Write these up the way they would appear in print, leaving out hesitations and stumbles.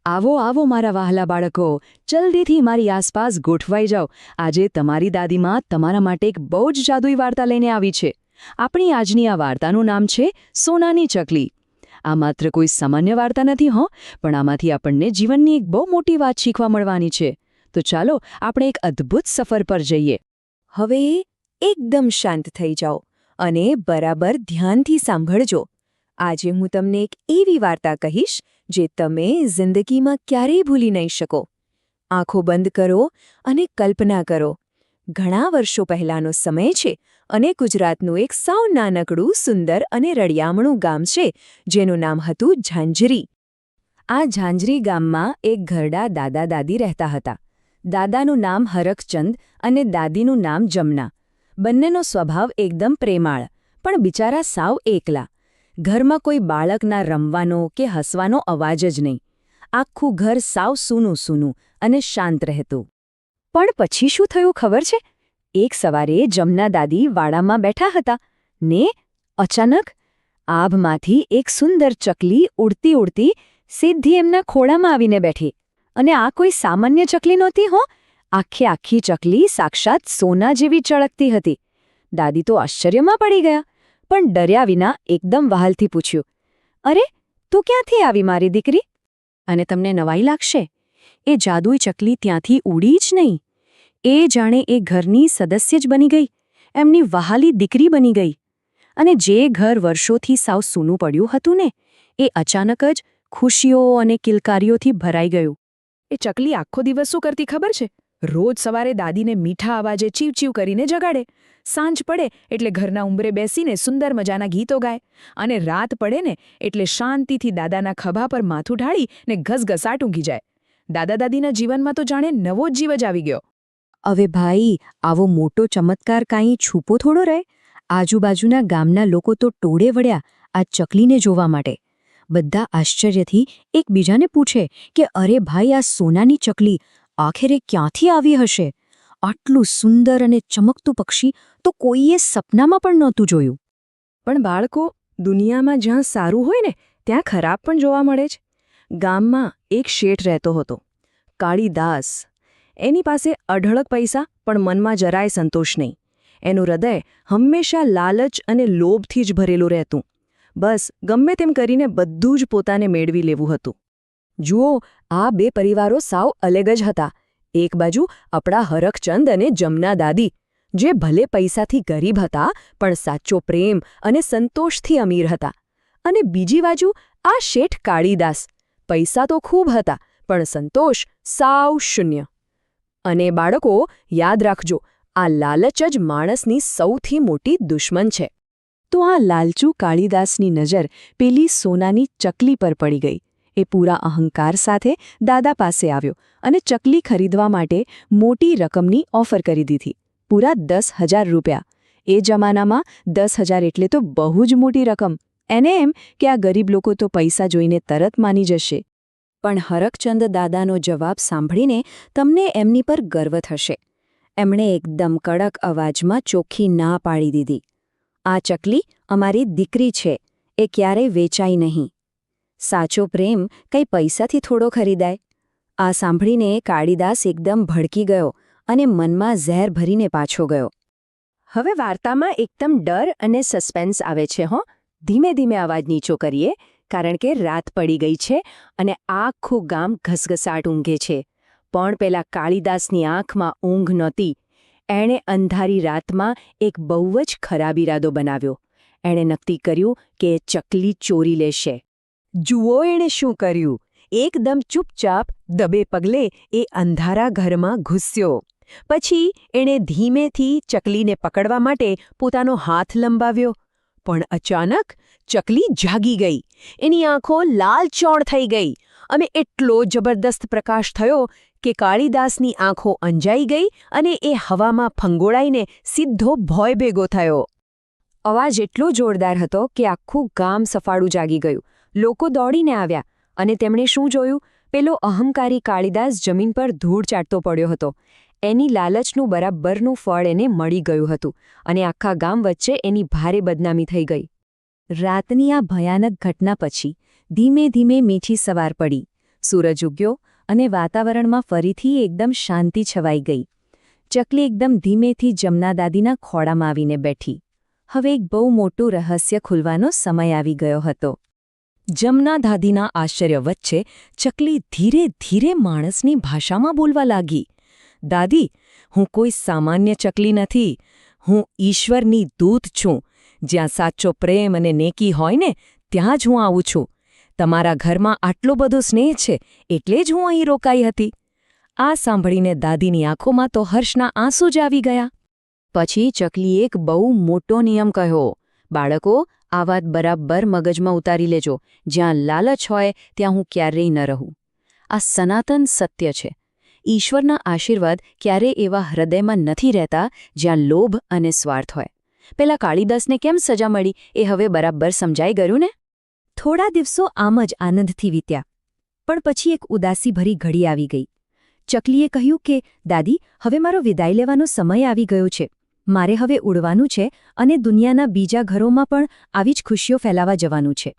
આવો આવો મારા વહાલા બાળકો, જલ્દીથી મારી આસપાસ ગોઠવાઈ જાઓ. આજે તમારી દાદીમાં તમારા માટે એક બહુ જ જાદુઈ વાર્તા લઈને આવી છે. આપણી આજની આ વાર્તાનું નામ છે સોનાની ચકલી. આ માત્ર કોઈ સામાન્ય વાર્તા નથી પણ આમાંથી આપણને જીવનની એક બહુ મોટી વાત શીખવા મળવાની છે. તો ચાલો આપણે એક અદ્ભુત સફર પર જઈએ. હવે એકદમ શાંત થઈ જાઓ અને બરાબર ધ્યાનથી સાંભળજો. આજે હું તમને એક એવી વાર્તા કહીશ જે તમે જિંદગીમાં ક્યારેય ભૂલી નહીં શકો. આંખો બંધ કરો અને કલ્પના કરો. ઘણા વર્ષો પહેલાંનો સમય છે અને ગુજરાતનું એક સાવ નાનકડું, સુંદર અને રળિયામણું ગામ છે જેનું નામ હતું ઝાંઝરી. આ ઝાંઝરી ગામમાં એક ઘરડા દાદા-દાદી રહેતા હતા. દાદાનું નામ હરખચંદ અને દાદીનું નામ જમના. બંનેનો સ્વભાવ એકદમ પ્રેમાળ, પણ બિચારા સાવ એકલા. ઘરમાં કોઈ બાળકના રમવાનો કે હસવાનો અવાજ જ નહીં. આખું ઘર સાવ સૂનું અને શાંત રહેતું. પણ પછી શું થયું ખબર છે? એક સવારે જમના દાદી વાડામાં બેઠા હતા ને અચાનક આભમાંથી એક સુંદર ચકલી ઉડતી ઉડતી સીધી એમના ખોળામાં આવીને બેઠી. અને આ કોઈ સામાન્ય ચકલી નહોતી આખી ચકલી સાક્ષાત સોના જેવી ચળકતી હતી. દાદી તો આશ્ચર્યમાં પડી ગયા, પણ ડર્યા વિના એકદમ વહાલથી પૂછ્યું, અરે, તું ક્યાંથી આવી મારી દીકરી? અને તમને નવાઈ લાગશે, એ જાદુઈ ચકલી ત્યાંથી ઉડી જ નહીં. એ જાણે એ ઘરની સદસ્ય જ બની ગઈ, એમની વહાલી દીકરી બની ગઈ. અને જે ઘર વર્ષોથી સાવ સૂનું પડ્યું હતું ને, એ અચાનક જ ખુશીઓ અને કિલકારીઓથી ભરાઈ ગયું. એ ચકલી આખો દિવસ શું કરતી ખબર છે? રોજ સવારે દાદીને મીઠા અવાજે ચીવચીવ કરીને જગાડે. સાંજ પડે એટલે ઘરના ઉંબરે બેસીને સુંદર મજાના ગીતો ગાય. અને રાત પડે ને એટલે શાંતિથી દાદાના ખભા પર માથું ઢાળીને ઘસઘસાટ ઊંઘી જાય. દાદા-દાદીના જીવનમાં તો જાણે નવો જ જીવ જ આવી ગયો. હવે ભાઈ, આવો મોટો ચમત્કાર કાંઈ છૂપો થોડો રહે? આજુબાજુના ગામના લોકો તો ટોળે વળ્યા આ ચકલીને જોવા માટે. બધા આશ્ચર્યથી એકબીજાને પૂછે કે અરે ભાઈ, આ સોનાની ચકલી આખરે ક્યાંથી આવી હશે? આટલું સુંદર અને ચમકતું પક્ષી તો કોઈએ સપનામાં પણ નહોતું જોયું. પણ બાળકો, દુનિયામાં જ્યાં સારું હોય ને ત્યાં ખરાબ પણ જોવા મળે છે. ગામમાં એક શેઠ રહેતો હતો, કાળીદાસ. એની પાસે અઢળક પૈસા, પણ મનમાં જરાય સંતોષ નહીં. એનું હૃદય હંમેશા લાલચ અને લોભથી જ ભરેલું રહેતું. બસ ગમે તેમ કરીને બધું જ પોતાને મેળવી લેવું હતું. જુઓ, આ બે પરિવારો સાવ અલગ જ હતા. એક બાજુ આપણા હરખચંદ અને જમના દાદી, જે ભલે પૈસાથી ગરીબ હતા પણ સાચો પ્રેમ અને સંતોષથી અમીર હતા. અને બીજી બાજુ આ શેઠ કાળીદાસ. પૈસા તો ખૂબ હતા, પણ સંતોષ સાવ શૂન્ય. અને બાળકો, યાદ રાખજો, આ લાલચ જ માણસની સૌથી મોટી દુશ્મન છે. તો આ લાલચુ કાળીદાસની નજર પેલી સોનાની ચકલી પર પડી ગઈ. એ પૂરા અહંકાર સાથે દાદા પાસે આવ્યો અને ચકલી ખરીદવા માટે મોટી રકમની ઓફર કરી દીધી. પૂરા 10,000 રૂપિયા. એ જમાનામાં 10,000 એટલે તો બહુ જ મોટી રકમ. એને એમ કે આ ગરીબ લોકો તો પૈસા જોઈને તરત માની જશે. પણ હરખચંદ દાદાનો જવાબ સાંભળીને તમને એમની પર ગર્વ થશે. એમણે એકદમ કડક અવાજમાં ચોખ્ખી ના પાડી દીધી. આ ચકલી અમારી દીકરી છે, એ ક્યારેય વેચાઈ નહીં. સાચો પ્રેમ કંઈ પૈસાથી થોડો ખરીદાય? આ સાંભળીને કાળીદાસ એકદમ ભડકી ગયો અને મનમાં ઝેર ભરીને પાછો ગયો. હવે વાર્તામાં એકદમ ડર અને સસ્પેન્સ આવે છે. ધીમે ધીમે અવાજ નીચો કરીએ, કારણ કે રાત પડી ગઈ છે અને આખું ગામ ઘસઘસાટ ઊંઘે છે. પણ પેલા કાળીદાસની આંખમાં ઊંઘ નહોતી. એણે અંધારી રાતમાં એક બહુ જ ખરાબ ઈરાદો બનાવ્યો. એણે નક્કી કર્યું કે ચકલી ચોરી લેશે. જુઓ એણે શું કર્યું. એકદમ ચૂપચાપ દબે પગલે એ અંધારા ઘરમાં ઘૂસ્યો. પછી એણે ધીમેથી ચકલીને પકડવા માટે પોતાનો હાથ લંબાવ્યો. પણ અચાનક ચકલી જાગી ગઈ. એની આંખો લાલચોળ થઈ ગઈ અને એટલો જબરદસ્ત પ્રકાશ થયો કે કાળીદાસની આંખો અંજાઈ ગઈ અને એ હવામાં ફંગોળાઈને સીધો ભોંય ભેગો થયો. અવાજ એટલો જોરદાર હતો કે આખું ગામ સફાળું જાગી ગયું. લોકો દોડીને આવ્યા અને તેમણે શું જોયું? પેલો અહંકારી કાળીદાસ જમીન પર ધૂળ ચાટતો પડ્યો હતો. એની લાલચનું બરાબરનું ફળ એને મળી ગયું હતું અને આખા ગામ વચ્ચે એની ભારે બદનામી થઈ ગઈ. રાતની આ ભયાનક ઘટના પછી ધીમે ધીમે મીઠી સવાર પડી. સૂરજ ઉગ્યો અને વાતાવરણમાં ફરીથી એકદમ શાંતિ છવાઈ ગઈ. ચકલી એકદમ ધીમેથી જમના દાદીના ખોળામાં આવીને બેઠી. હવે એક બહુ મોટું રહસ્ય ખુલવાનો સમય આવી ગયો હતો. જમના દાદીના આશ્ચર્ય વચ્ચે ચકલી ધીરે ધીરે માણસની ભાષામાં બોલવા લાગી. દાદી, હું કોઈ સામાન્ય ચકલી નથી. હું ઈશ્વરની દૂત છું. જ્યાં સાચો પ્રેમ અને નેકી હોય ને ત્યાં જ હું આવું છું. તમારા ઘરમાં આટલો બધો સ્નેહ છે એટલે જ હું અહીં રોકાઈ હતી. આ સાંભળીને દાદીની આંખોમાં તો હર્ષના આંસુ જ આવી ગયા. પછી ચકલીએ એક બહુ મોટો નિયમ કહ્યો. બાળકો, આ વાત બરાબર મગજમાં ઉતારી લેજો. જ્યાં લાલચ હોય ત્યાં હું ક્યારેય ન રહું. આ સનાતન સત્ય છે. ઈશ્વરના આશીર્વાદ ક્યારેય એવા હૃદયમાં નથી રહેતા જ્યાં લોભ અને સ્વાર્થ હોય. પેલા કાળીદાસને કેમ સજા મળી એ હવે બરાબર સમજાઈ ગયું ને? થોડા દિવસો આમ જ આનંદથી વીત્યા. પણ પછી એક ઉદાસીભરી ઘડી આવી ગઈ. ચકલીએ કહ્યું કે દાદી, હવે મારો વિદાય લેવાનો સમય આવી ગયો છે. મારે હવે ઉડવાનું છે અને દુનિયાના બીજા ઘરોમાં પણ આવી જ ખુશીઓ ફેલાવા જવાનું છે.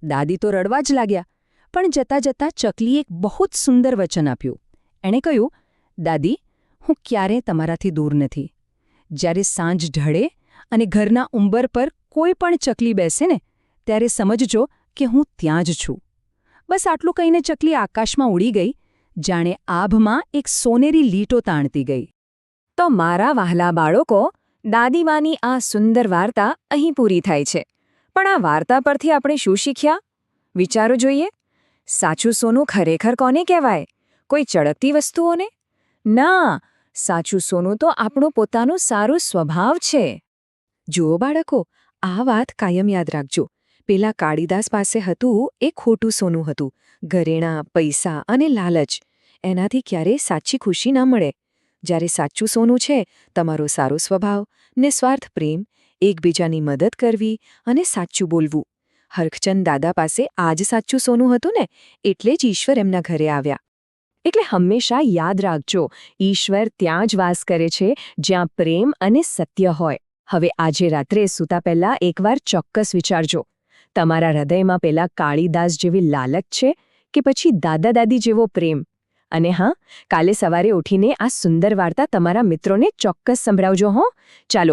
દાદી તો રડવા જ લાગ્યા. પણ જતાં જતાં ચકલીએ એક બહુ જ સુંદર વચન આપ્યું. એણે કહ્યું, દાદી, હું ક્યારેય તમારાથી દૂર નથી. જ્યારે સાંજ ઢળે અને ઘરના ઉંબર પર કોઈ પણ ચકલી બેસે ને ત્યારે સમજજો કે હું ત્યાં જ છું. બસ આટલું કહીને ચકલી આકાશમાં ઉડી ગઈ, જાણે આભમાં એક સોનેરી લીટો તાણતી ગઈ. તો મારા વહાલા બાળકો, દાદીમાની આ સુંદર વાર્તા અહીં પૂરી થાય છે. પણ આ વાર્તા પરથી આપણે શું શીખ્યા? વિચારો જોઈએ. સાચું સોનું ખરેખર કોને કહેવાય? કોઈ ચળકતી વસ્તુઓને? ના, સાચું સોનું તો આપણું પોતાનું સારું સ્વભાવ છે. જુઓ બાળકો, આ વાત કાયમ યાદ રાખજો. પેલા કાળીદાસ પાસે હતું એ ખોટું સોનું હતું. ઘરેણાં, પૈસા અને લાલચ. એનાથી ક્યારેય સાચી ખુશી ન મળે. જ્યારે સાચું સોનું છે તમારો સારો સ્વભાવ, નિસ્વાર્થ પ્રેમ, એકબીજાની મદદ કરવી અને સાચું બોલવું. હરખચંદ દાદા પાસે આ જ સાચું સોનું હતું ને, એટલે જ ઈશ્વર એમના ઘરે આવ્યા. એટલે હંમેશા યાદ રાખજો, ઈશ્વર ત્યાં જ વાસ કરે છે જ્યાં પ્રેમ અને સત્ય હોય. હવે આજે રાત્રે સૂતા પહેલા એકવાર ચોક્કસ વિચારજો, તમારા હૃદયમાં પેલા કાળીદાસ જેવી લાલચ છે કે પછી દાદા દાદી જેવો પ્રેમ? અને હા, કાલે સવારે ઉઠીને આ સુંદર વાર્તા તમારા મિત્રોને ચોક્કસ સંભળાવજો હો. ચાલો,